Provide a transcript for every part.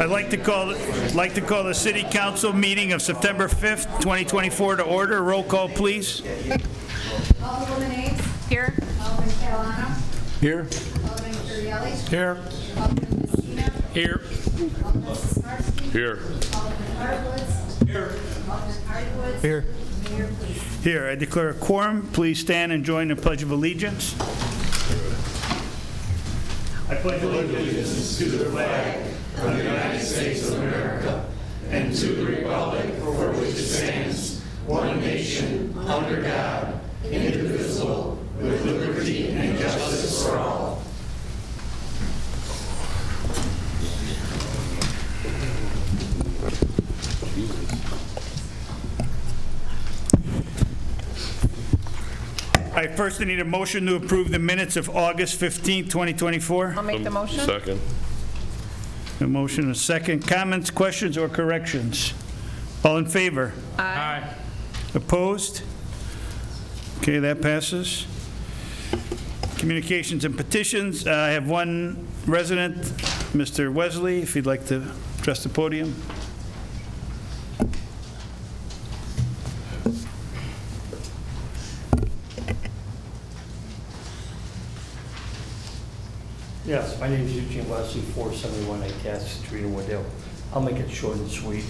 I'd like to call the City Council meeting of September 5th, 2024 to order. Roll call, please. Alderwoman Ames. Here. Alderman Catalano. Here. Alderman Currielli. Here. Alderman Messina. Here. Alderman Sismarski. Here. Alderman Hartwoods. Here. Alderman Hartwoods. Here. Mayor, please. Here. I declare a quorum. Please stand and join the Pledge of Allegiance. I pledge allegiance to the flag of the United States of America and to the republic for which it stands, one nation, under God, indivisible, with liberty and justice for all. I first need a motion to approve the minutes of August 15th, 2024. I'll make the motion. Second. A motion, a second. Comments, questions, or corrections? All in favor? Aye. Opposed? Okay, that passes. Communications and petitions. I have one resident, Mr. Wesley, if you'd like to address the podium. Yes, my name is Eugene Wesley, 471 Cass Street in Woodale. I'll make it short and sweet.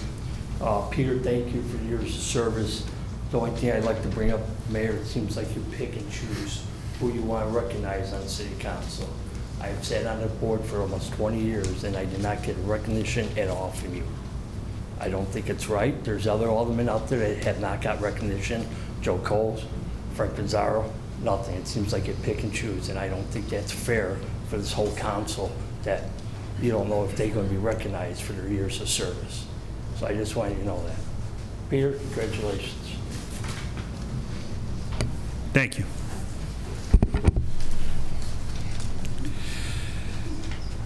Peter, thank you for years of service. The only thing I'd like to bring up, Mayor, it seems like you pick and choose who you want to recognize on City Council. I've sat on the board for almost 20 years, and I did not get recognition at all from you. I don't think it's right. There's other aldermen out there that have not got recognition. Joe Coles, Frank Pizarro, nothing. It seems like you pick and choose, and I don't think that's fair for this whole council, that you don't know if they're going to be recognized for their years of service. So I just wanted you to know that. Peter, congratulations. Thank you.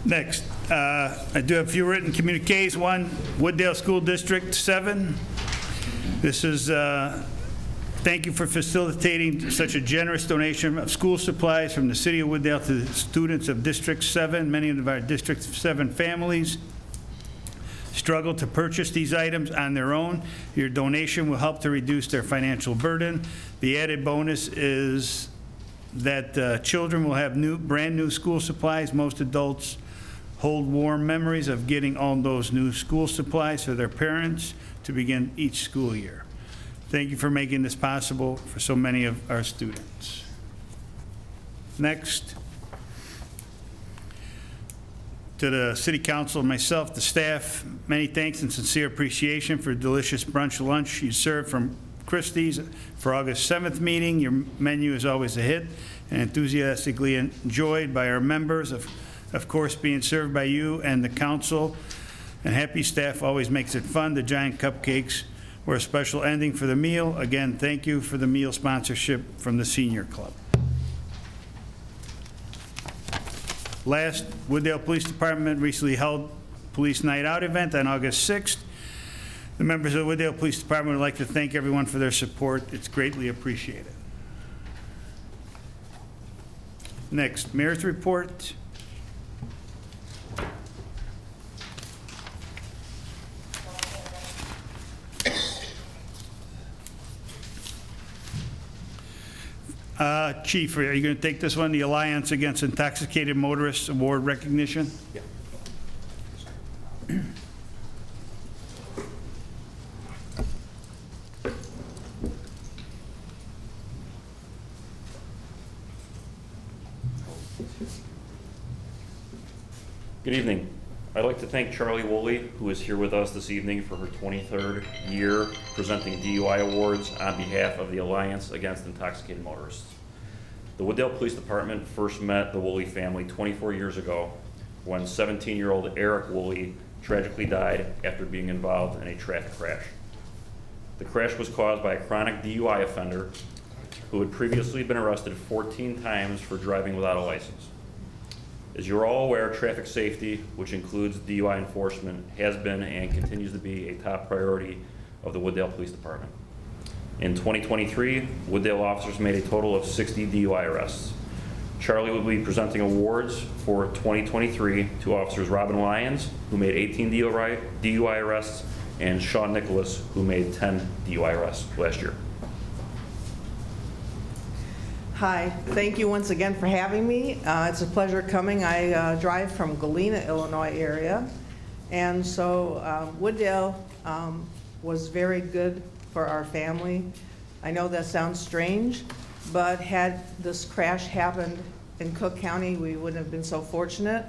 Next, I do have a few written communiques. One, Wooddale School District 7. This is thank you for facilitating such a generous donation of school supplies from the City of Wooddale to the students of District 7. Many of our District 7 families struggle to purchase these items on their own. Your donation will help to reduce their financial burden. The added bonus is that children will have brand new school supplies. Most adults hold warm memories of getting all those new school supplies for their parents to begin each school year. Thank you for making this possible for so many of our students. Next, to the City Council and myself, the staff, many thanks and sincere appreciation for delicious brunch lunch you served from Christie's for August 7th meeting. Your menu is always a hit and enthusiastically enjoyed by our members. Of course, being served by you and the council and happy staff always makes it fun. The giant cupcakes were a special ending for the meal. Again, thank you for the meal sponsorship from the Senior Club. Last, Wooddale Police Department recently held Police Night Out event on August 6th. The members of the Wooddale Police Department would like to thank everyone for their support. It's greatly appreciated. Next, Mayor's report. Chief, are you going to take this one, the Alliance Against Intoxicated Motorists Award recognition? Yeah. Good evening. I'd like to thank Charlie Woolley, who is here with us this evening for her 23rd year presenting DUI awards on behalf of the Alliance Against Intoxicated Motorists. The Wooddale Police Department first met the Woolley family 24 years ago when 17-year-old Eric Woolley tragically died after being involved in a traffic crash. The crash was caused by a chronic DUI offender who had previously been arrested 14 times for driving without a license. As you're all aware, traffic safety, which includes DUI enforcement, has been and continues to be a top priority of the Wooddale Police Department. In 2023, Wooddale officers made a total of 60 DUI arrests. Charlie will be presenting awards for 2023 to officers Robin Lyons, who made 18 DUI arrests, and Sean Nicholas, who made 10 DUI arrests last year. Hi, thank you once again for having me. It's a pleasure coming. I drive from Galena, Illinois area, and so Wooddale was very good for our family. I know that sounds strange, but had this crash happened in Cook County, we wouldn't have been so fortunate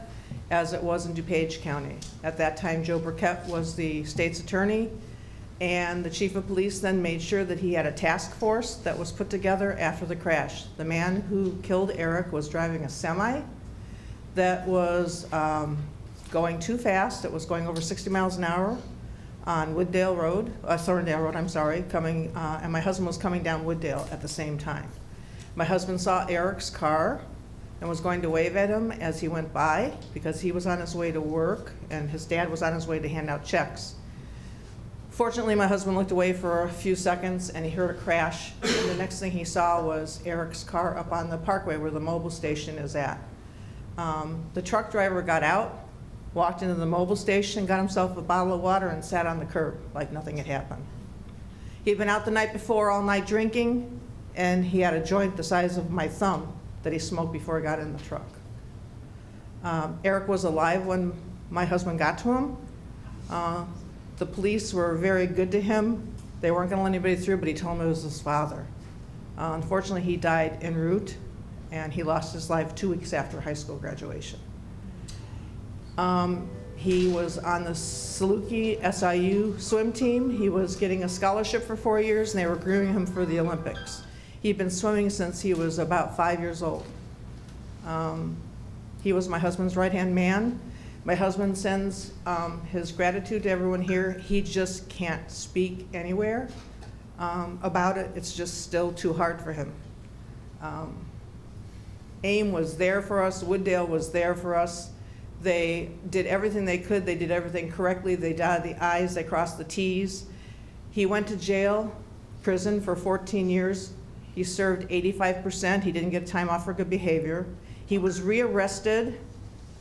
as it was in DuPage County. At that time, Joe Burkett was the state's attorney, and the chief of police then made sure that he had a task force that was put together after the crash. The man who killed Eric was driving a semi that was going too fast. It was going over 60 miles an hour on Thorndale Road, I'm sorry, coming, and my husband was coming down Wooddale at the same time. My husband saw Eric's car and was going to wave at him as he went by because he was on his way to work and his dad was on his way to hand out checks. Fortunately, my husband looked away for a few seconds and he heard a crash. And the next thing he saw was Eric's car up on the parkway where the mobile station is at. The truck driver got out, walked into the mobile station, got himself a bottle of water and sat on the curb like nothing had happened. He'd been out the night before all night drinking, and he had a joint the size of my thumb that he smoked before he got in the truck. Eric was alive when my husband got to him. The police were very good to him. They weren't going to let anybody through, but he told him it was his father. Unfortunately, he died en route, and he lost his life 2 weeks after high school graduation. He was on the Saluki SIU swim team. He was getting a scholarship for 4 years, and they were grooming him for the Olympics. He'd been swimming since he was about 5 years old. He was my husband's right-hand man. My husband sends his gratitude to everyone here. He just can't speak anywhere about it. It's just still too hard for him. AIM was there for us. Wooddale was there for us. They did everything they could. They did everything correctly. They dotted the I's, they crossed the T's. He went to jail, prison for 14 years. He served 85%. He didn't get time off for good behavior. He was rearrested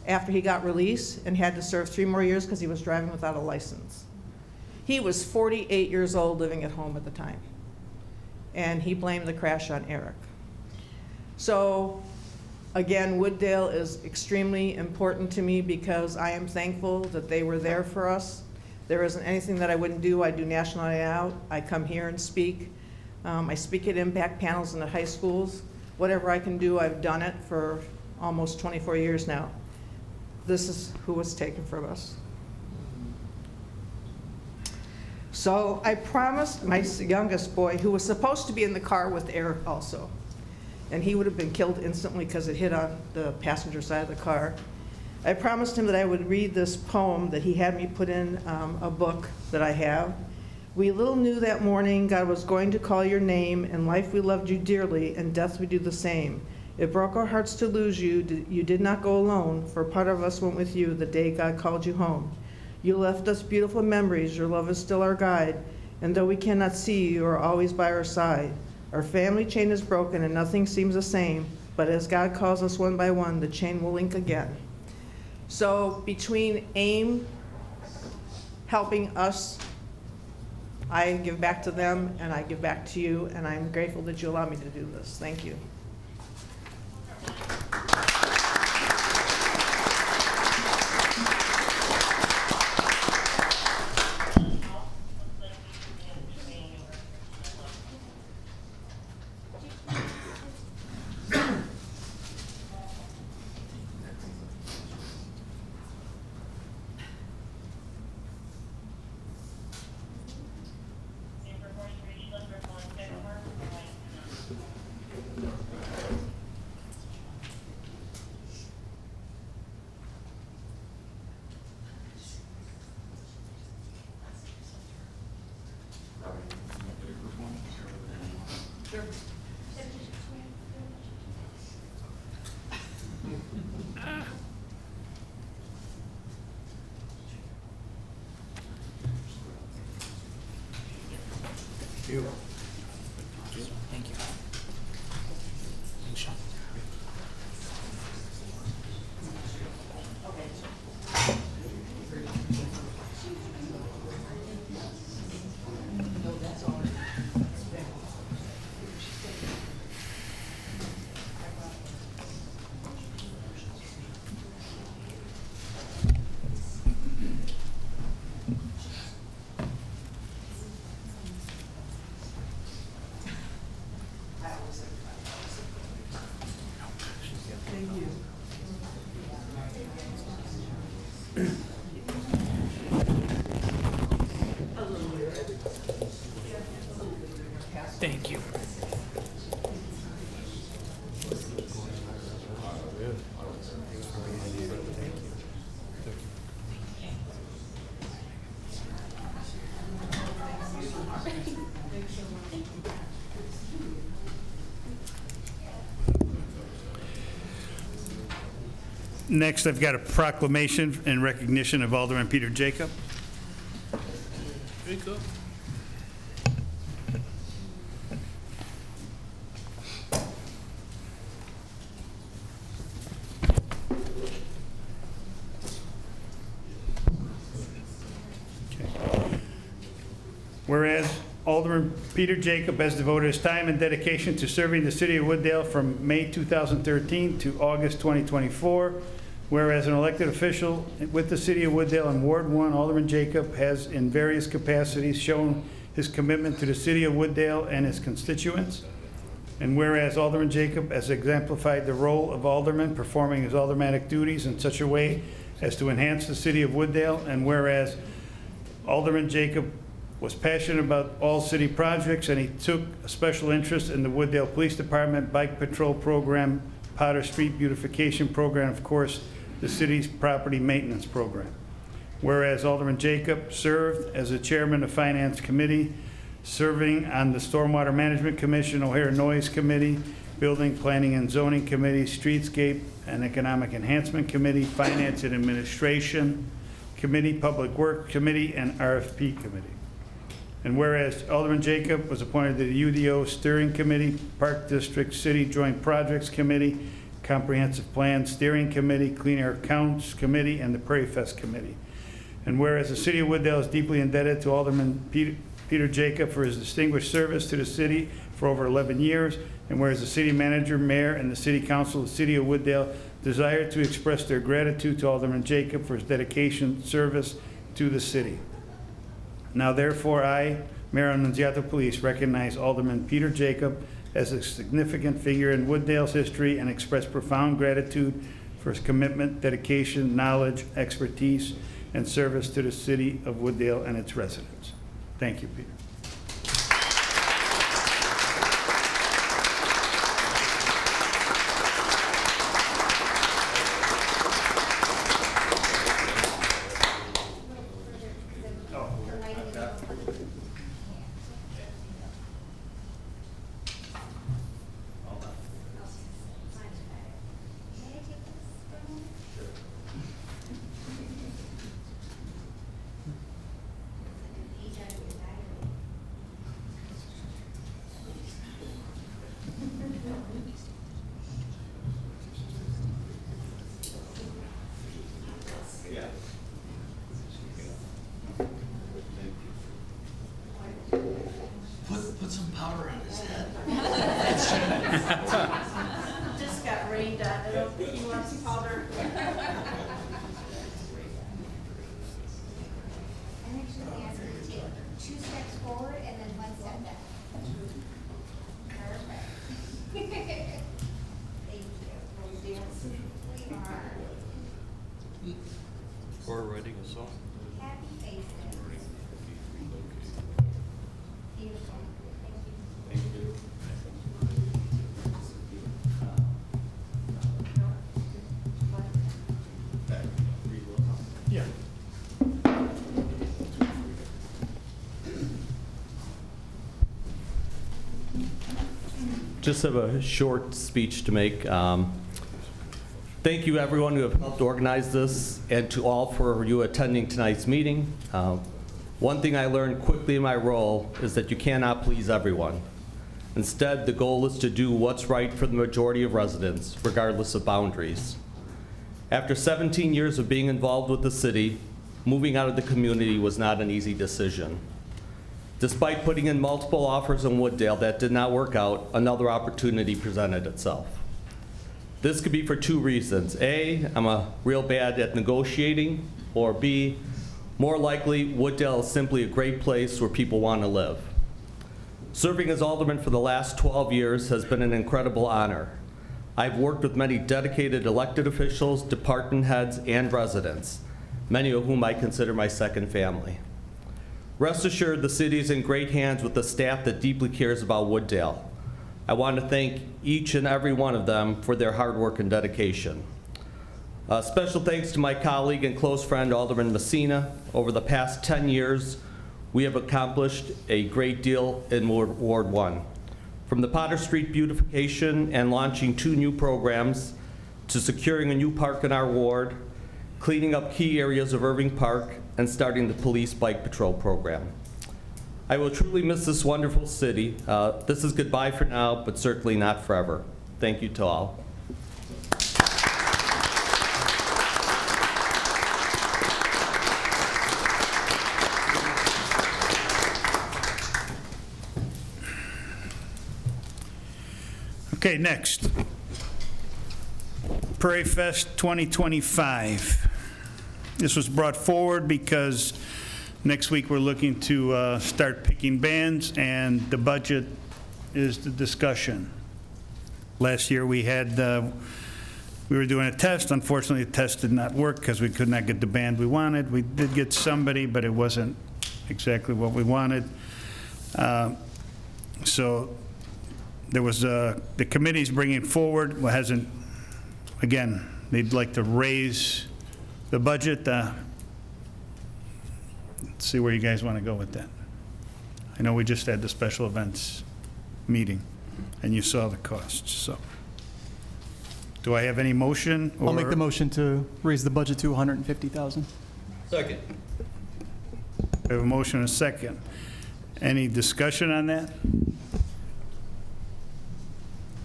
after he got released and had to serve 3 more years because he was driving without a license. He was 48 years old living at home at the time. And he blamed the crash on Eric. So again, Wooddale is extremely important to me because I am thankful that they were there for us. There isn't anything that I wouldn't do. I do National Night Out. I come here and speak. I speak at impact panels in the high schools. Whatever I can do, I've done it for almost 24 years now. This is who was taken from us. So I promised my youngest boy, who was supposed to be in the car with Eric also, and he would have been killed instantly because it hit on the passenger side of the car. I promised him that I would read this poem that he had me put in a book that I have. We little knew that morning God was going to call your name. In life we loved you dearly, and death we do the same. It broke our hearts to lose you. You did not go alone, for part of us went with you the day God called you home. You left us beautiful memories. Your love is still our guide. And though we cannot see you, you are always by our side. Our family chain is broken and nothing seems the same. But as God calls us one by one, the chain will link again. So between AIM helping us, I give back to them and I give back to you, and I'm grateful that you allow me to do this. Thank you. Thank you. Sean. Thank you. Next, I've got a proclamation in recognition of Alderman Peter Jacob. Whereas Alderman Peter Jacob has devoted his time and dedication to serving the city of Wooddale from May 2013 to August 2024. Whereas an elected official with the city of Wooddale and Ward 1, Alderman Jacob has in various capacities shown his commitment to the city of Wooddale and his constituents. And whereas Alderman Jacob has exemplified the role of alderman, performing his aldermanic duties in such a way as to enhance the city of Wooddale. And whereas Alderman Jacob was passionate about all city projects, and he took a special interest in the Wooddale Police Department Bike Patrol Program, Potter Street Beautification Program, of course, the city's property maintenance program. Whereas Alderman Jacob served as the chairman of Finance Committee, serving on the Stormwater Management Commission, O'Hare Noise Committee, Building, Planning and Zoning Committee, Streetscape and Economic Enhancement Committee, Finance and Administration Committee, Public Work Committee, and RFP Committee. And whereas Alderman Jacob was appointed to the UDO Steering Committee, Park District City Joint Projects Committee, Comprehensive Plan Steering Committee, Clean Air Counts Committee, and the Prairie Fest Committee. And whereas the city of Wooddale is deeply indebted to Alderman Peter Jacob for his distinguished service to the city for over 11 years, and whereas the city manager, mayor, and the city council of the city of Wooddale desire to express their gratitude to Alderman Jacob for his dedication, service to the city. Now therefore, I, Mayor Annunziata Police, recognize Alderman Peter Jacob as a significant figure in Wooddale's history and express profound gratitude for his commitment, dedication, knowledge, expertise, and service to the city of Wooddale and its residents. Thank you, Peter. Put some powder on his head. Just got rained on. I don't think he wants powder. And actually ask you to take 2 steps forward and then 1 step back. Perfect. Thank you. We are Or writing a song. happy faces. Beautiful. Thank you. Yeah. Just have a short speech to make. Thank you, everyone who have helped organize this, and to all for you attending tonight's meeting. One thing I learned quickly in my role is that you cannot please everyone. Instead, the goal is to do what's right for the majority of residents, regardless of boundaries. After 17 years of being involved with the city, moving out of the community was not an easy decision. Despite putting in multiple offers in Wooddale that did not work out, another opportunity presented itself. This could be for 2 reasons. A, I'm real bad at negotiating, or B, more likely, Wooddale is simply a great place where people want to live. Serving as alderman for the last 12 years has been an incredible honor. I've worked with many dedicated elected officials, department heads, and residents. many of whom I consider my second family. Rest assured, the city is in great hands with a staff that deeply cares about Wooddale. I want to thank each and every one of them for their hard work and dedication. Special thanks to my colleague and close friend, Alderman Messina. Over the past 10 years, we have accomplished a great deal in Ward 1. From the Potter Street beautification and launching 2 new programs, to securing a new park in our ward, cleaning up key areas of Irving Park, and starting the police bike patrol program. I will truly miss this wonderful city. This is goodbye for now, but certainly not forever. Thank you to all. Okay, next. Prairie Fest 2025. This was brought forward because next week we're looking to start picking bands, and the budget is the discussion. Last year we were doing a test. Unfortunately, the test did not work because we could not get the band we wanted. We did get somebody, but it wasn't exactly what we wanted. So there was the committee's bringing forward, well, hasn't, again, they'd like to raise the budget. Let's see where you guys want to go with that. I know we just had the special events meeting, and you saw the costs, so. Do I have any motion? I'll make the motion to raise the budget to $150,000. Second. We have a motion and a second. Any discussion on that?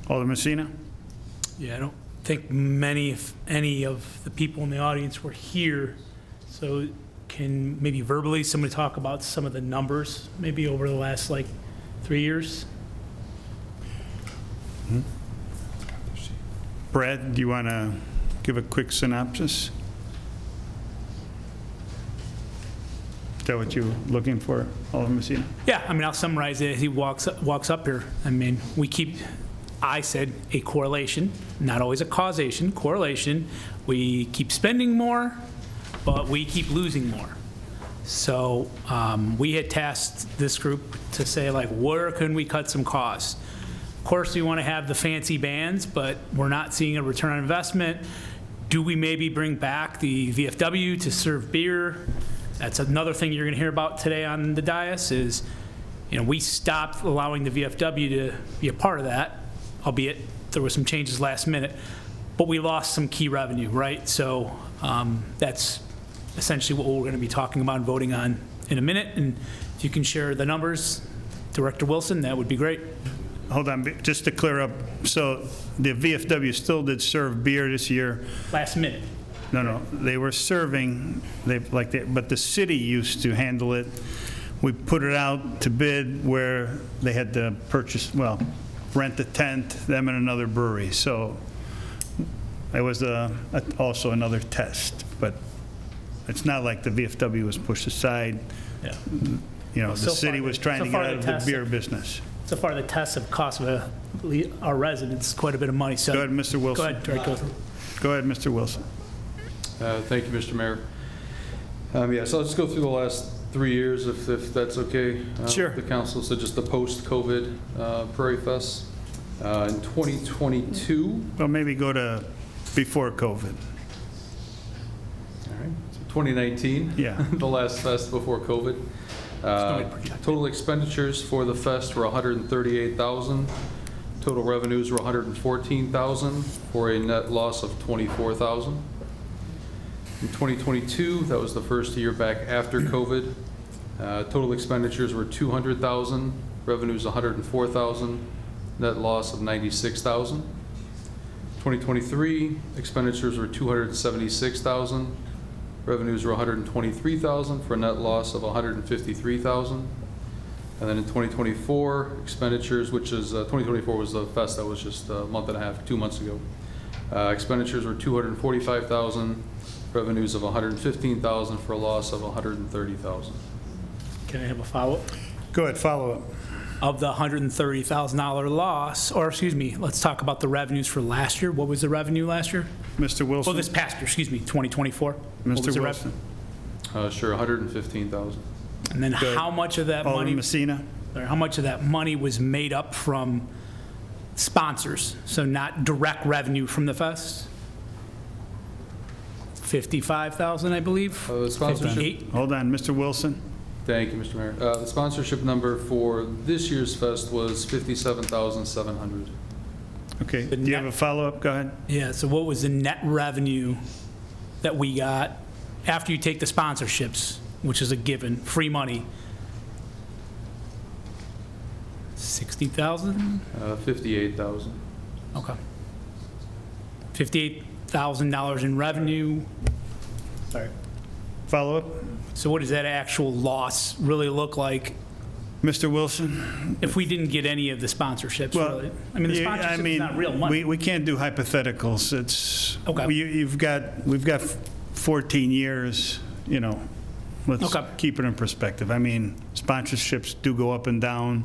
Alderman Messina? Yeah, I don't think many, if any, of the people in the audience were here. So can maybe verbally somebody talk about some of the numbers, maybe over the last, 3 years? Brad, do you want to give a quick synopsis? Is that what you're looking for, Alderman Messina? Yeah, I mean, I'll summarize it as he walks up here. I mean, I said a correlation, not always a causation, correlation. We keep spending more, but we keep losing more. So we had tasked this group to say, where can we cut some costs? Of course, we want to have the fancy bands, but we're not seeing a return on investment. Do we maybe bring back the VFW to serve beer? That's another thing you're going to hear about today on the dais is, we stopped allowing the VFW to be a part of that, albeit there were some changes last minute, but we lost some key revenue, right? So that's essentially what we're going to be talking about and voting on in a minute. And if you can share the numbers, Director Wilson, that would be great. Hold on, just to clear up, so the VFW still did serve beer this year? Last minute. No, they were serving, but the city used to handle it. We put it out to bid where they had to rent a tent, them and another brewery. So it was also another test, but it's not like the VFW was pushed aside. Yeah. The city was trying to get out of the beer business. So far, the tests have cost our residents quite a bit of money. So Go ahead, Mr. Wilson. Go ahead, Director Wilson. Go ahead, Mr. Wilson. Thank you, Mr. Mayor. So I'll just go through the last 3 years, if that's okay. Sure. The council, so just the post-COVID Prairie Fest. In 2022. Well, maybe go to before COVID. All right. So 2019. Yeah. The last fest before COVID. Total expenditures for the fest were $138,000. Total revenues were $114,000 for a net loss of $24,000. In 2022, that was the first year back after COVID. Total expenditures were $200,000, revenues $104,000, net loss of $96,000. 2023, expenditures were $276,000, revenues were $123,000 for a net loss of $153,000. And then in 2024, expenditures, which is 2024 was the fest that was just a month and a half, 2 months ago. Expenditures were $245,000, revenues of $115,000 for a loss of $130,000. Can I have a follow-up? Go ahead, follow up. of the $130,000 loss, or excuse me, let's talk about the revenues for last year. What was the revenue last year? Mr. Well, Wilson? this past year, excuse me, 2024. What was Mr. the Wilson? Sure, 115,000. And then Good. how much of that Alderman money, Messina? or how much of that money was made up from sponsors? So not direct revenue from the fest? 55,000, I believe? The sponsorship- 58? Hold on, Mr. Wilson? Thank you, Mr. Mayor. The sponsorship number for this year's fest was 57,700. Okay, The do you have net- a follow-up? Go ahead. Yeah, so what was the net revenue that we got after you take the sponsorships, which is a given, free money? 60,000? 58,000. Okay. $58,000 in revenue. Sorry. Follow-up? So what does that actual loss really look like Mr. Wilson? if we didn't get any of the sponsorships, really? I mean, the yeah, sponsorship is not real money. We can't do hypotheticals. It's, Okay. we've got 14 years, you know, let's Okay. keep it in perspective. I mean, sponsorships do go up and down.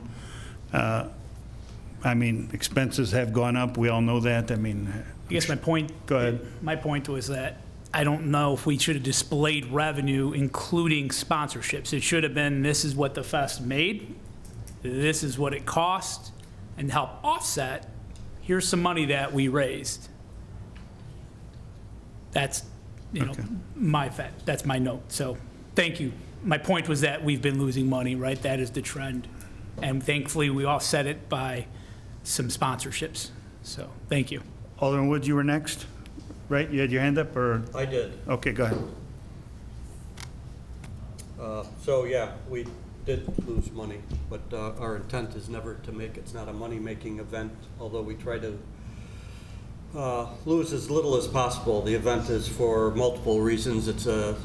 I mean, expenses have gone up, we all know that. I mean, I guess my point. Go ahead. My point was that I don't know if we should have displayed revenue including sponsorships. It should have been, this is what the fest made, this is what it cost, and to help offset, here's some money that we raised. That's, you know, Okay. that's my note. So, thank you. My point was that we've been losing money, right? That is the trend. And thankfully, we offset it by some sponsorships. So, thank you. Alderman Woods, you were next, right? You had your hand up, or? I did. Okay, go ahead. So, yeah, we did lose money, but our intent is never to make, it's not a money-making event, although we try to lose as little as possible. The event is for multiple reasons. It's a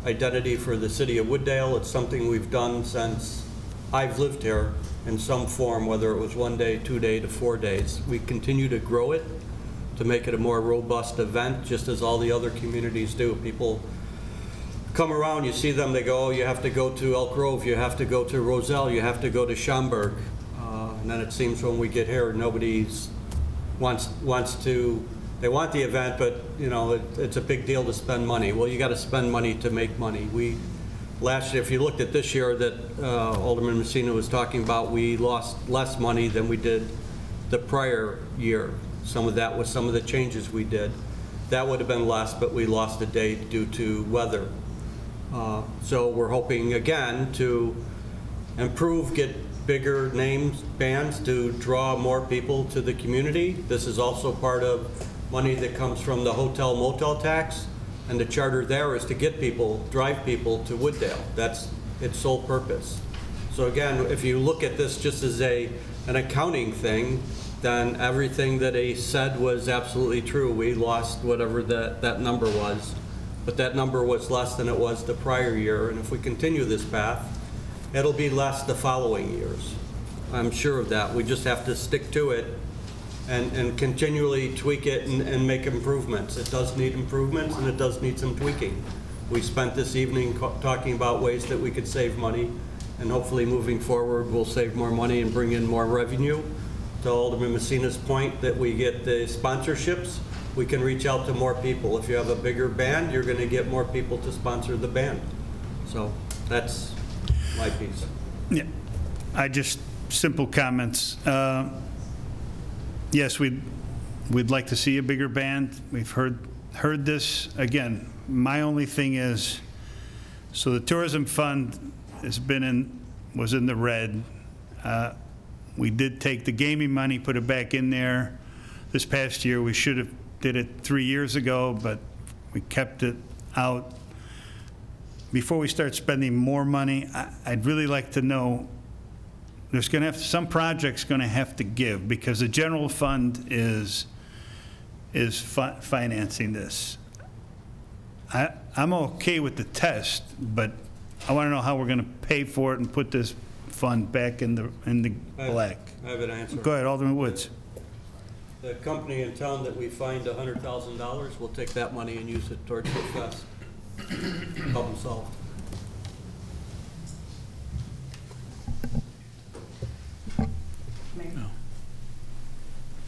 identity for the city of Wooddale. It's something we've done since I've lived here in some form, whether it was 1 day, 2 day to 4 days. We continue to grow it to make it a more robust event, just as all the other communities do. People come around, you see them, they go, oh, you have to go to Elk Grove, you have to go to Roselle, you have to go to Schaumburg. And then it seems when we get here, nobody's wants to, they want the event, but you know, it's a big deal to spend money. Well, you got to spend money to make money. Last year, if you looked at this year that Alderman Messina was talking about, we lost less money than we did the prior year. Some of that was some of the changes we did. That would have been less, but we lost a day due to weather. So we're hoping again to improve, get bigger names, bands to draw more people to the community. This is also part of money that comes from the hotel motel tax, and the charter there is to get people, drive people to Wooddale. That's its sole purpose. So again, if you look at this just as an accounting thing, then everything that he said was absolutely true. We lost whatever that number was, but that number was less than it was the prior year, and if we continue this path, it'll be less the following years. I'm sure of that. We just have to stick to it and continually tweak it and make improvements. It does need improvements, and it does need some tweaking. We spent this evening talking about ways that we could save money, and hopefully moving forward, we'll save more money and bring in more revenue. To Alderman Messina's point that we get the sponsorships, we can reach out to more people. If you have a bigger band, you're going to get more people to sponsor the band. So that's my piece. Yeah, simple comments. Yes, we'd like to see a bigger band. We've heard this. Again, my only thing is, so the tourism fund was in the red. We did take the gaming money, put it back in there. This past year, we should have did it 3 years ago, but we kept it out. Before we start spending more money, I'd really like to know, there's going to have some projects going to have to give, because the general fund is financing this. I'm okay with the test, but I want to know how we're going to pay for it and put this fund back in the black. I have an answer. Go ahead, Alderman Woods. The company in town that we fined $100,000 will take that money and use it towards the fest. Problem solved.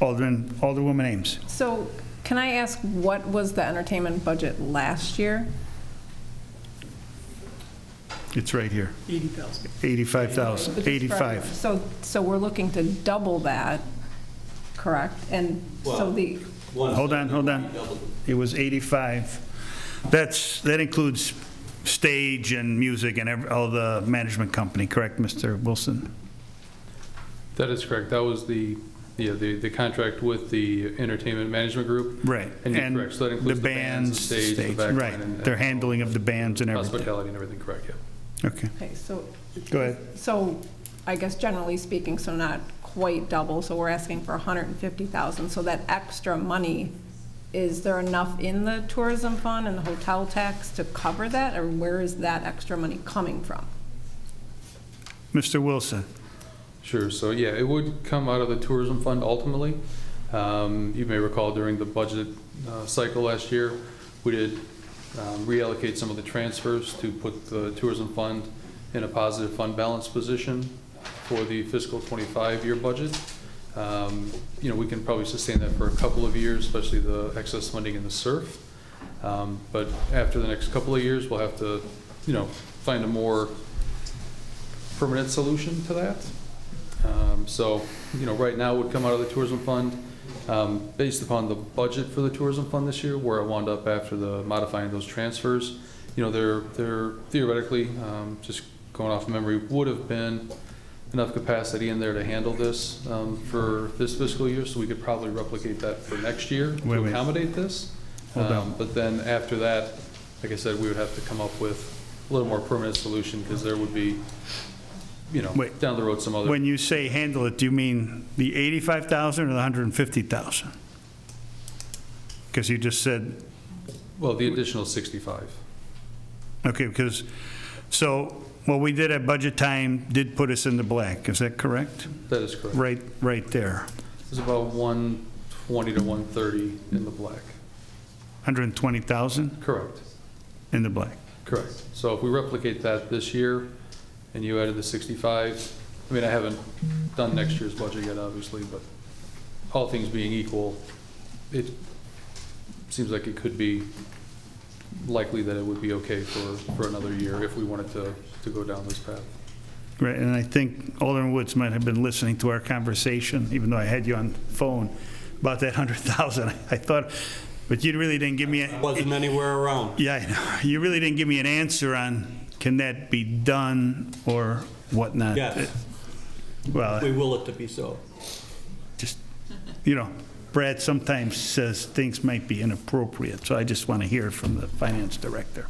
Alderwoman Ames. So can I ask, what was the entertainment budget last year? It's right here. 80,000. 85,000, 85. So we're looking to double that, correct? And so the, Hold on. It was 85. That includes stage and music and all the management company, correct, Mr. Wilson? That is correct. That was the contract with the entertainment management group. Right. And you're correct. So that includes the bands, the stage, the backline. Right. and Their handling of the bands and everything. Hospitality and everything, correct, yeah. Okay. okay, so. Go ahead. So I guess generally speaking, so not quite double, so we're asking for 150,000. So that extra money, is there enough in the tourism fund and the hotel tax to cover that? Or where is that extra money coming from? Mr. Wilson. Sure, so yeah, it would come out of the tourism fund ultimately. You may recall during the budget cycle last year, we did reallocate some of the transfers to put the tourism fund in a positive fund balance position for the fiscal 25 year budget. We can probably sustain that for a couple of years, especially the excess funding in the SURF. But after the next couple of years, we'll have to, find a more permanent solution to that. Right now it would come out of the tourism fund. Based upon the budget for the tourism fund this year, where it wound up after the modifying those transfers, they're theoretically, just going off memory, would have been enough capacity in there to handle this for this fiscal year, so we could probably replicate that for next year to accommodate this. Hold on. But then after that, like I said, we would have to come up with a little more permanent solution, because there would be, Wait. down the road some other. When you say handle it, do you mean the 85,000 or the 150,000? Because you just said, Well, the additional 65. okay, because, so what we did at budget time did put us in the black, is that correct? That is correct. Right there. It's about 120 to 130 in the black. 120,000 Correct. in the black. Correct. So if we replicate that this year, and you added the 65, I haven't done next year's budget yet, obviously, but all things being equal, it seems like it could be likely that it would be okay for another year if we wanted to go down this path. Right, and I think Alderman Woods might have been listening to our conversation, even though I had you on phone, about that 100,000. I thought, but you really didn't give me a... Wasn't anywhere around. Yeah, I know. You really didn't give me an answer on, can that be done or whatnot? Yes. Well, We will it to be so. just, Brad sometimes says things might be inappropriate, so I just want to hear it from the finance director.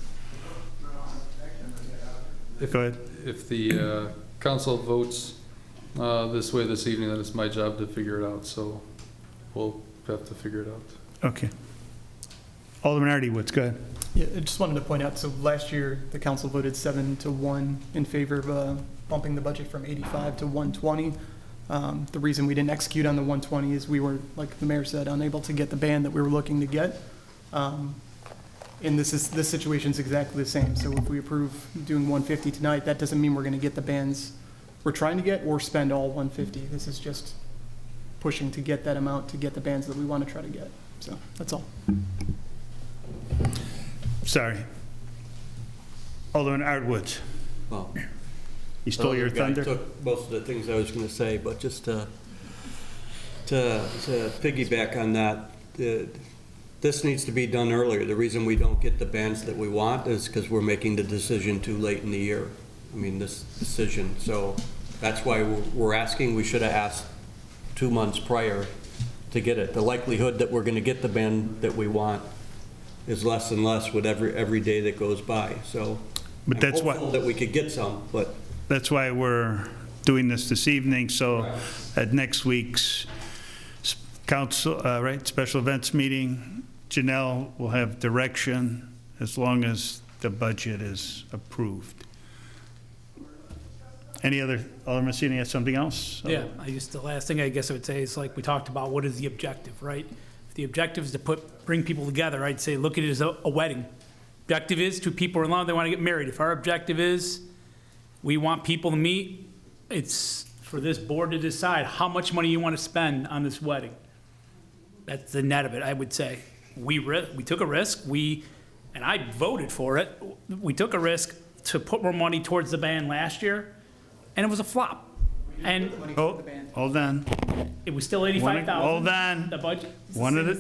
Go ahead. If the council votes this way this evening, then it's my job to figure it out, so we'll have to figure it out. Okay. Alderman Artie Woods, go ahead. Yeah, I just wanted to point out, so last year, the council voted 7-1 in favor of bumping the budget from 85 to 120. The reason we didn't execute on the 120 is we were, like the mayor said, unable to get the band that we were looking to get. And this situation's exactly the same. So if we approve doing 150 tonight, that doesn't mean we're going to get the bands we're trying to get or spend all 150. This is just pushing to get that amount to get the bands that we want to try to get. So that's all. Sorry. Alderman Art Woods. Well, You stole your the guy thunder? took most of the things I was going to say, but just to piggyback on that, this needs to be done earlier. The reason we don't get the bands that we want is because we're making the decision too late in the year. This decision. So that's why we're asking. We should have asked 2 months prior to get it. The likelihood that we're going to get the band that we want is less and less with every day that goes by. So But that's I'm hopeful what, that we could get some, but that's why we're doing this evening, so at next week's council, special events meeting, Janelle will have direction as long as the budget is approved. Any other, Alderman Messina, you have something else? Yeah, the last thing I guess I would say is, like we talked about, what is the objective, right? If the objective is to bring people together, I'd say look at it as a wedding. Objective is two people are in love, they want to get married. If our objective is we want people to meet, it's for this board to decide how much money you want to spend on this wedding. That's the net of it, I would say. We took a risk, and I voted for it. We took a risk to put more money towards the band last year, and it was a flop. And Hold on. it was still 85,000. Hold on. The budget.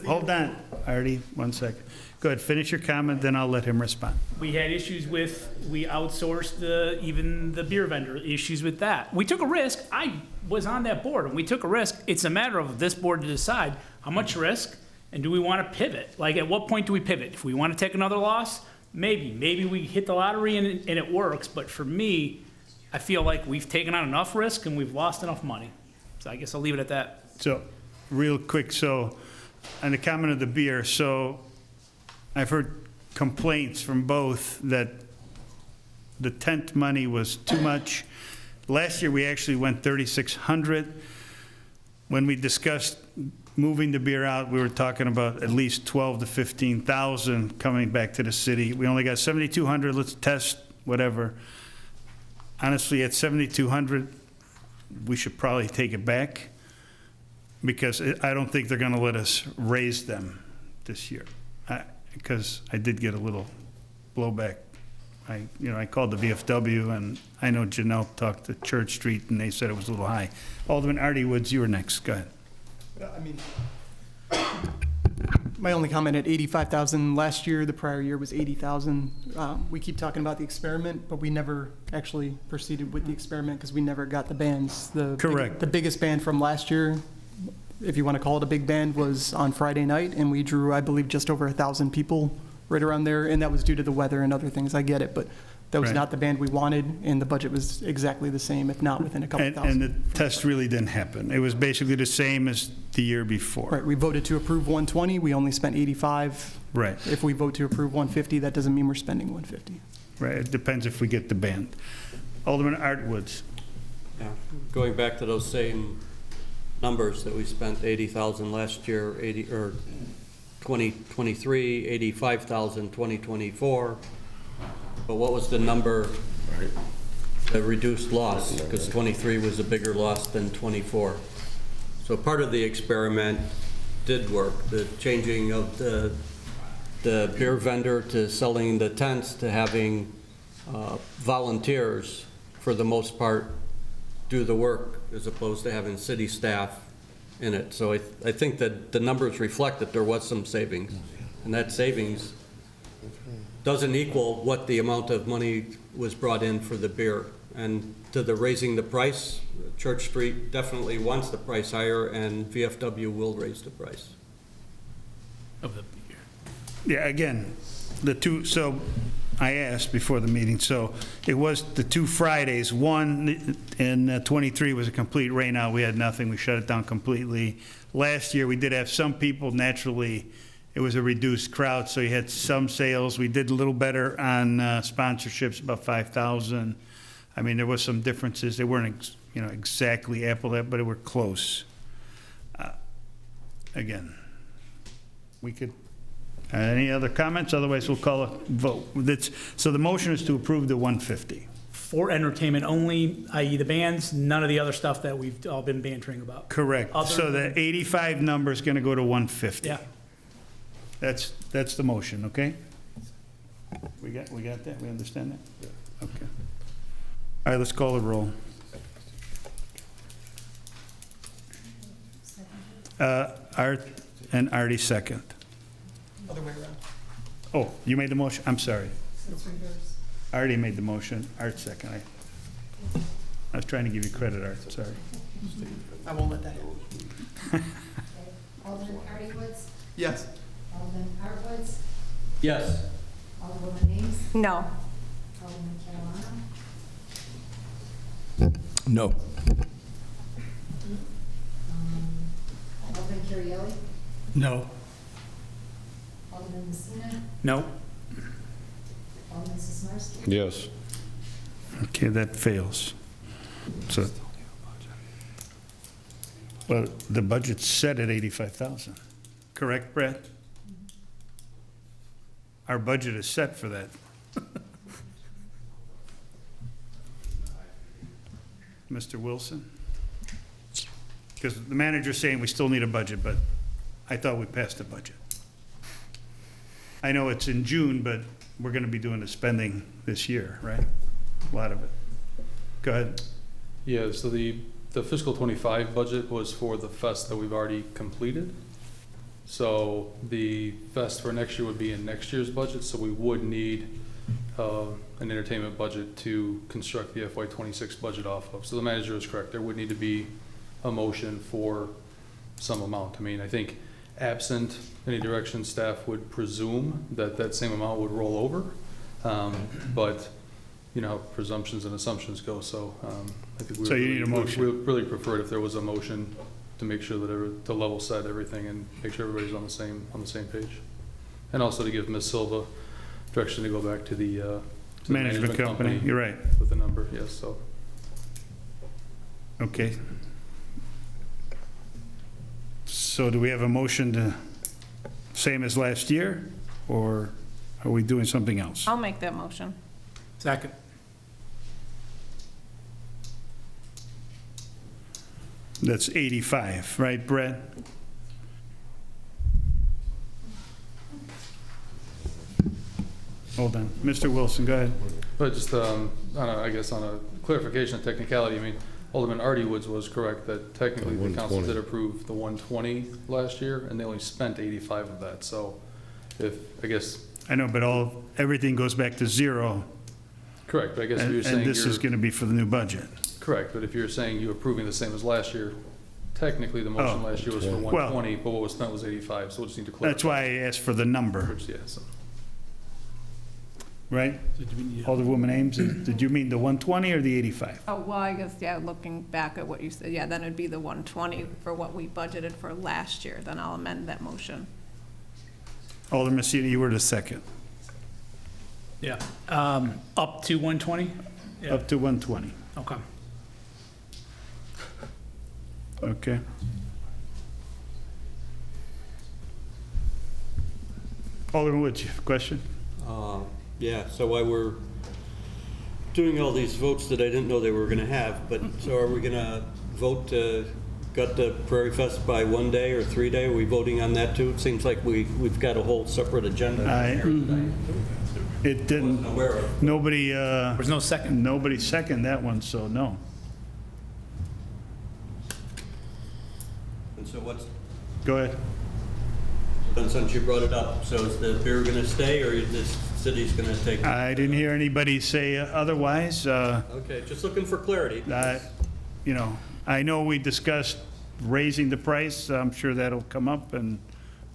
Hold on, Artie, 1 second. Go ahead, finish your comment, then I'll let him respond. We had issues we outsourced even the beer vendor, issues with that. We took a risk. I was on that board, and we took a risk. It's a matter of this board to decide how much risk, and do we want to pivot? Like, at what point do we pivot? If we want to take another loss, maybe we hit the lottery and it works. But for me, I feel like we've taken on enough risk and we've lost enough money. So I guess I'll leave it at that. So, real quick, so, on the comment of the beer, so I've heard complaints from both that the tent money was too much. Last year, we actually went 3,600. When we discussed moving the beer out, we were talking about at least 12 to 15,000 coming back to the city. We only got 7,200, let's test, whatever. Honestly, at 7,200, we should probably take it back, because I don't think they're going to let us raise them this year. Because I did get a little blowback. I called the VFW, and I know Janelle talked to Church Street, and they said it was a little high. Alderman Artie Woods, you were next. Go ahead. I mean, my only comment at 85,000 last year, the prior year was 80,000. We keep talking about the experiment, but we never actually proceeded with the experiment because we never got the bands. Correct. The biggest band from last year, if you want to call it a big band, was on Friday night, and we drew, I believe, just over 1,000 people right around there, and that was due to the weather and other things. I get it, but that was Right. not the band we wanted, and the budget was exactly the same, if not within a couple And thousand. the test really didn't happen. It was basically the same as the year before. Right, we voted to approve 120, we only spent 85. Right, If we vote to approve 150, that doesn't mean we're spending 150. right. It depends if we get the band. Alderman Art Woods. Yeah. Going back to those same numbers that we spent 80,000 last year, 2023, 85,000 2024. But what was the number, the reduced loss? Because 23 was a bigger loss than 24. So part of the experiment did work, the changing of the beer vendor to selling the tents to having volunteers, for the most part, do the work as opposed to having city staff in it. So I think that the numbers reflect that there was some savings, and that savings doesn't equal what the amount of money was brought in for the beer. And to the raising the price, Church Street definitely wants the price higher, and VFW will raise the price. Of the beer. Yeah, again, so I asked before the meeting, so it was the 2 Fridays. One in 23 was a complete rainout. We had nothing. We shut it down completely. Last year, we did have some people. Naturally, it was a reduced crowd, so you had some sales. We did a little better on sponsorships, about 5,000. I mean, there was some differences. They weren't, exactly apple to apple, but they were close. Again, we could. Any other comments? Otherwise, we'll call a vote. So the motion is to approve the 150. For entertainment only, i.e. the bands, none of the other stuff that we've all been bantering about. Correct. Other So the than- 85 number is going to go to 150. Yeah. That's the motion, okay? We got that? We understand that? Okay. All right, let's call the roll. Art and Artie second. Other way around. Oh, you made the motion? I'm sorry. Artie made the motion, Art second. I was trying to give you credit, Art, sorry. I won't let that happen. Alderman Artie Woods, Yes. Alderman Art Woods, Yes. Alderwoman Ames, No. Alderman Catalano, No. Alderman Currielli, No. Alderman Messina, No. Alderman Sismarski. Yes. Okay, that fails. So, well, the budget's set at 85,000. Correct, Brad? Our budget is set for that. Mr. Wilson? Because the manager's saying we still need a budget, but I thought we passed the budget. I know it's in June, but we're going to be doing the spending this year, right? A lot of it. Go ahead. Yeah, so the fiscal '25 budget was for the fest that we've already completed. So the fest for next year would be in next year's budget, so we would need an entertainment budget to construct the FY '26 budget off of. So the manager is correct, there would need to be a motion for some amount. I mean, I think absent any direction, staff would presume that that same amount would roll over. But, you know, how presumptions and assumptions go, so I think we So you need a motion. We would really prefer it if there was a motion to make sure that to level set everything and make sure everybody's on the same page. And also to give Ms. Silva direction to go back to the Management company, you're right. with the number, yes, so. Okay. So do we have a motion to, same as last year, or are we doing something else? I'll make that motion. Second. That's 85, right, Brett? Hold on. Mr. Wilson, go ahead. But just, I guess on a clarification of technicality, I mean, Alderman Artie Woods was correct that technically the council did approve the 120 last year, and they only spent 85 of that, so if, I guess. I know, but everything goes back to zero, Correct, but I guess if you're saying and this is going to be for the new budget. correct, but if you're saying you approving the same as last year, technically the motion Oh. last year was for Well- 120, but what was spent was 85, so we'll just need to clarify. That's why I asked for the number, Which, yeah, so. right? Alderwoman Ames, did you mean the 120 or the 85? Oh, well, I guess, yeah, looking back at what you said, yeah, then it'd be the 120 for what we budgeted for last year, then I'll amend that motion. Alderman Messina, you were the second. Yeah. Up to 120? Yeah. Up to 120. Okay. Okay. Alderman Woods, you have a question? Yeah, so while we're doing all these votes that I didn't know they were going to have, but so are we going to vote to gut the Prairie Fest by 1 day or 3 day? Are we voting on that too? It seems like we've got a whole separate agenda. It didn't, Wasn't aware of. nobody, There's no second. nobody seconded that one, so no. And so what's, Go ahead. then since you brought it up, so is the beer going to stay or is this city's going to take? I didn't hear anybody say otherwise. Okay, just looking for clarity. You know, I know we discussed raising the price. I'm sure that'll come up, and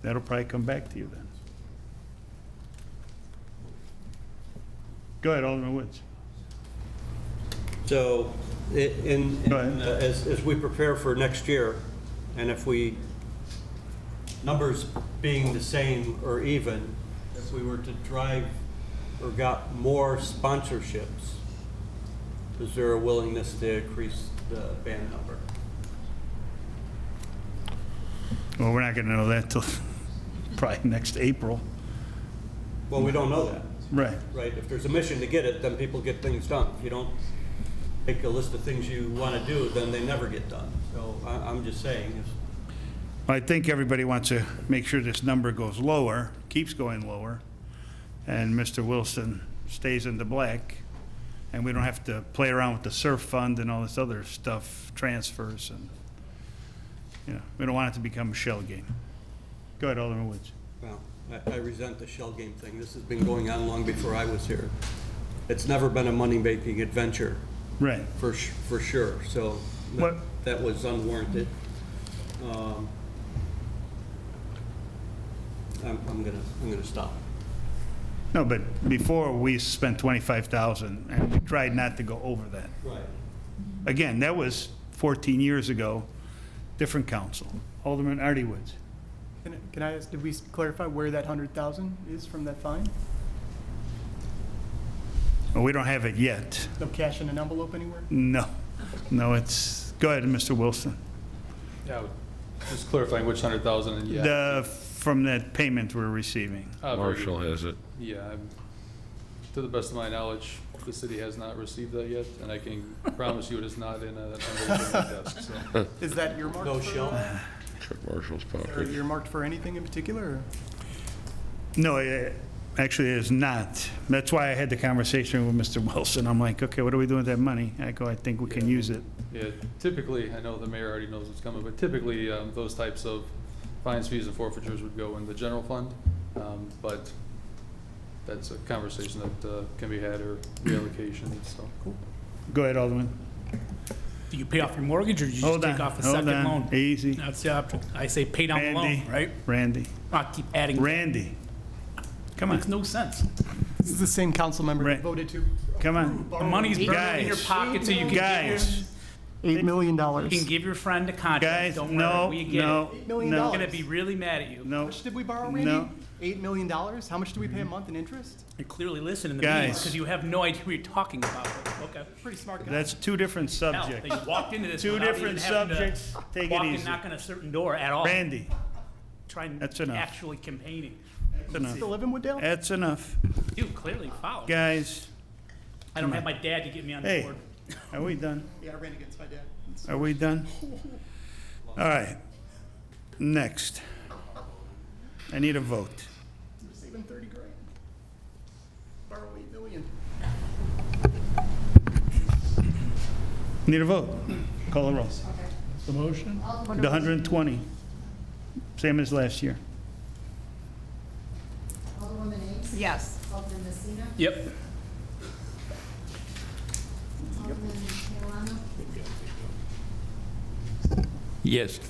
that'll probably come back to you then. Go ahead, Alderman Woods. So, Go ahead. as we prepare for next year, and if we, numbers being the same or even, if we were to drive or got more sponsorships, is there a willingness to increase the band number? Well, we're not going to know that till probably next April. Well, we don't know that, Right. right? If there's a mission to get it, then people get things done. If you don't make a list of things you want to do, then they never get done. So I'm just saying, I think everybody wants to make sure this number goes lower, keeps going lower, and Mr. Wilson stays in the black, and we don't have to play around with the surf fund and all this other stuff, transfers, and, you know, we don't want it to become a shell game. Go ahead, Alderman Woods. well, I resent the shell game thing. This has been going on long before I was here. It's never been a money-making adventure, Right. for sure, so What- that was unwarranted. I'm gonna stop. No, but before, we spent 25,000, and we tried not to go over that. Right. Again, that was 14 years ago, different council. Alderman Artie Woods. Can I ask, did we clarify where that 100,000 is from that fine? Well, we don't have it yet. No cash in an envelope anywhere? No, no, it's, go ahead, Mr. Wilson. Yeah, just clarifying which 100,000 and yeah. From that payment we're receiving. Very good. Marshall has it. Yeah, to the best of my knowledge, the city has not received that yet, and I can promise you it is not in an envelope on my desk, so. Is that earmarked? No for- shell? Marshall's Are you earmarked for anything in particular? Or? No, actually, it is not. That's why I had the conversation with Mr. Wilson. I'm like, okay, what are we doing with that money? I go, I think we can use it. Yeah, typically, I know the mayor already knows what's coming, but typically, those types of fines, fees, and forfeitures would go in the general fund. But that's a conversation that can be had, or reallocation, so. Go ahead, Alderman. Do you pay off your mortgage, or do you just Hold take on, off a hold second on. loan? Easy. That's the option. I say pay down the loan, right? Randy. Not keep adding. Randy. Come on. Makes no sense. This is the same council member that Right. voted to Come on. The money's burning in your Guys. pocket, so you can Guys. $8 million. You can give your friend a contract. Guys, Don't no, worry, we get no, it. $8 million. no, I'm gonna be really mad at you. How no. much did we borrow, Randy? No. $8 million? How much do we pay a month in interest? You clearly listen in the Guys. meetings because you have no idea what you're talking about. But okay. Pretty smart guy. That's two different Hell, subjects. they walked into this Two without different even having subjects. to Take it walk and easy. knock on a certain door at all. Randy, Trying That's enough. actually campaigning. that's enough. Still live in Wooddale? That's enough. You clearly follow. Guys, I don't have my dad to get me on the hey, board. are we done? Yeah, I ran against my dad. Are we done? All right. Next. I need a vote. We're saving 30 grand. Borrow 8 million. Need a vote. Call the roll. The motion? The 120. Same as last year. Alderwoman Ames. Yes. Alderman Messina. Yep. Alderman Catalano. Yes.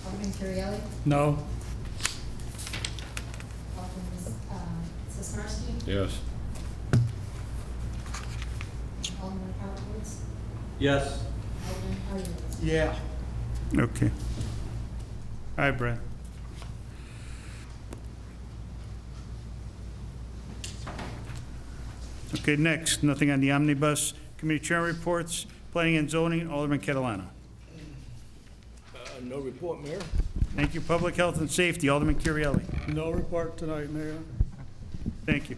Alderman Currielli. No. Alderman Sismarski. Yes. Alderman Woods. Yes. Alderman Artiwood. Yeah. Okay. All right, Brad. Okay, next, nothing on the omnibus. Committee chair reports, planning and zoning, Alderman Catalano. No report, Mayor. Thank you. Public health and safety, Alderman Currielli. No report tonight, Mayor. Thank you.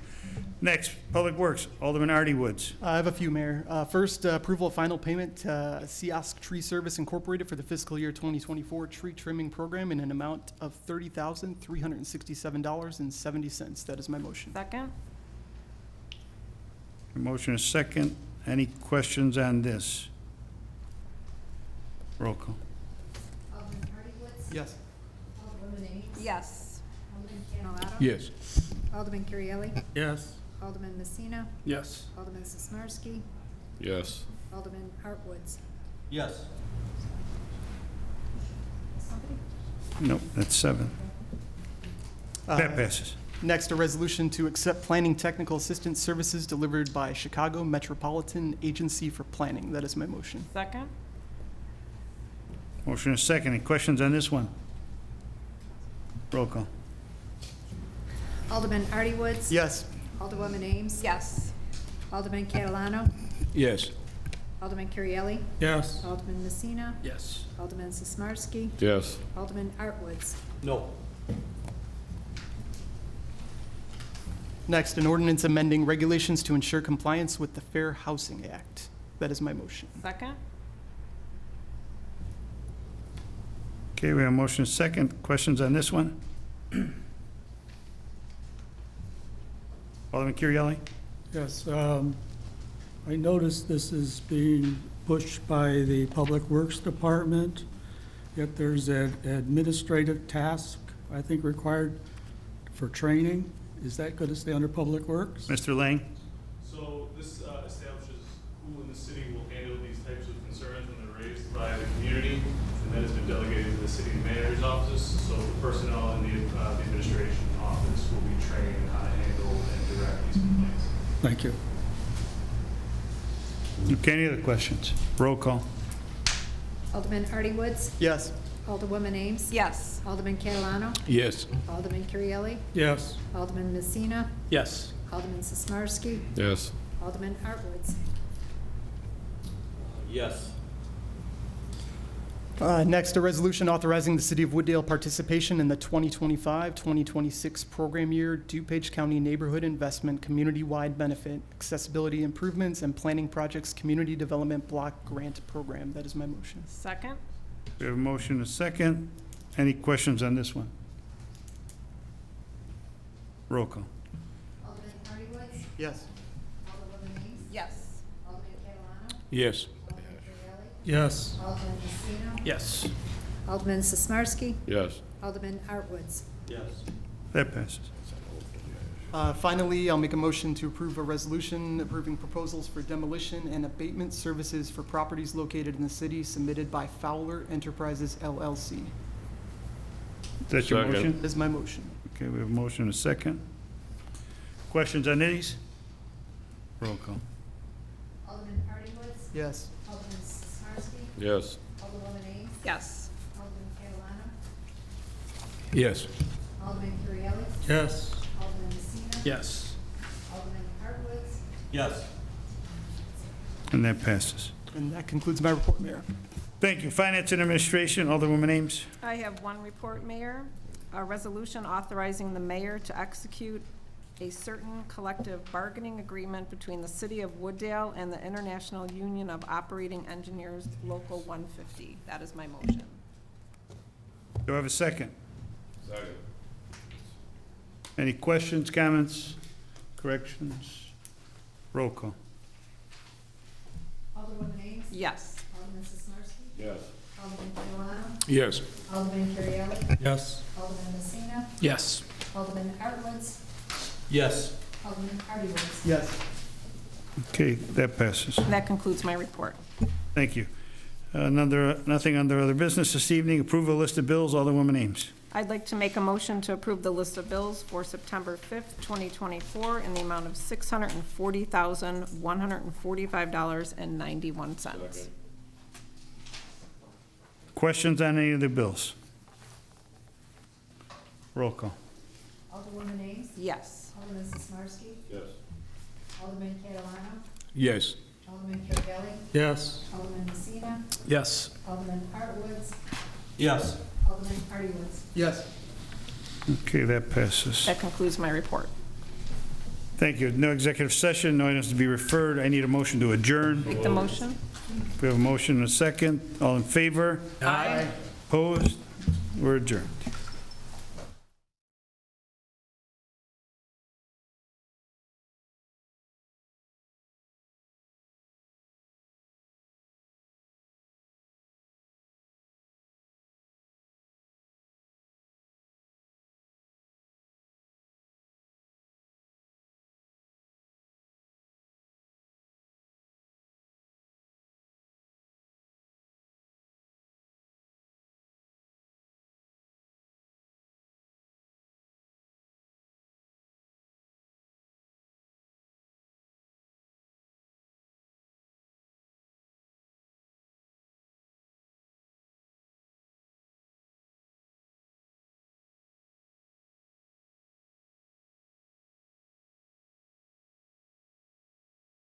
Next, Public Works, Alderman Artie Woods. I have a few, Mayor. First, approval of final payment to Seosk Tree Service Incorporated for the fiscal year 2024 tree trimming program in an amount of $30,367.70. That is my motion. Second? Motion is second. Any questions on this? Roll call. Alderman Artiwood. Yes. Alderwoman Ames. Yes. Alderman Catalano. Yes. Alderman Currielli. Yes. Alderman Messina. Yes. Alderman Sismarski. Yes. Alderman Artwoods. Yes. Somebody? Nope, that's seven. That passes. Next, a resolution to accept planning technical assistance services delivered by Chicago Metropolitan Agency for Planning. That is my motion. Second? Motion is second. Any questions on this one? Roll call. Alderman Artiwood. Yes. Alderwoman Ames. Yes. Alderman Catalano. Yes. Alderman Currielli. Yes. Alderman Messina. Yes. Alderman Sismarski. Yes. Alderman Artwoods. No. Next, an ordinance amending regulations to ensure compliance with the Fair Housing Act. That is my motion. Second? Okay, we have a motion is second. Questions on this one? Alderman Currielli? Yes, I noticed this is being pushed by the Public Works Department, yet there's an administrative task, I think, required for training. Is that going to stay under Public Works? Mr. Lang? So this establishes who in the city will handle these types of concerns when they're raised by the community, and that has been delegated to the city manager's office. So the personnel in the administration office will be trained in how to handle and direct these complaints. Thank you. Okay, any other questions? Roll call. Alderman Artiwood. Yes. Alderwoman Ames. Yes. Alderman Catalano. Yes. Alderman Currielli. Yes. Alderman Messina. Yes. Alderman Sismarski. Yes. Alderman Artwoods. Yes. Next, a resolution authorizing the City of Wooddale participation in the 2025-2026 program year DuPage County Neighborhood Investment Community-Wide Benefit Accessibility Improvements and Planning Projects Community Development Block Grant Program. That is my motion. Second? We have a motion and a second. Any questions on this one? Roll call. Alderman Artiwood, Yes. Alderwoman Ace, Yes. Alderman Catalano, Yes. Alderman Currielli, Yes. Alderman Messina, Yes. Alderman Sismarski, Yes. Alderman Artwoods. Yes. That passes. Finally, I'll make a motion to approve a resolution approving proposals for demolition and abatement services for properties located in the city submitted by Fowler Enterprises LLC. Is that your Second. motion? That is my motion. Okay, we have a motion and a second. Questions on these? Roll call. Alderman Artiwood, Yes. Alderman Sismarski, Yes. Alderwoman Ace, Yes. Alderman Catalano, Yes. Alderman Currielli, Yes. Alderman Messina, Yes. Alderman Artwoods, Yes. And that passes. And that concludes my report, Mayor. Thank you. Finance and Administration, Alderwoman Ames. I have one report, Mayor. A resolution authorizing the mayor to execute a certain collective bargaining agreement between the City of Wooddale and the International Union of Operating Engineers, Local 150. That is my motion. Do I have a second? Second. Any questions, comments, corrections? Roll call. Alderwoman Ace, Yes. Alderman Sismarski, Yes. Alderman Catalano, Yes. Alderman Currielli, Yes. Alderman Messina, Yes. Alderman Artwoods, Yes. Alderman Artiwood. Yes. Okay, that passes. That concludes my report. Thank you. Nothing under other business this evening. Approval list of bills, Alderwoman Ames. I'd like to make a motion to approve the list of bills for September 5th, 2024, in the amount of $640,145.91. Questions on any of the bills? Roll call. Alderwoman Ace, Yes. Alderman Sismarski, Yes. Alderman Catalano, Yes. Alderman Currielli, Yes. Alderman Messina, Yes. Alderman Artwoods, Yes. Alderman Artiwood. Yes. Okay, that passes. That concludes my report. Thank you. No executive session, no items to be referred. I need a motion to adjourn. Make the motion? We have a motion and a second. All in favor? Aye. Opposed? We're adjourned.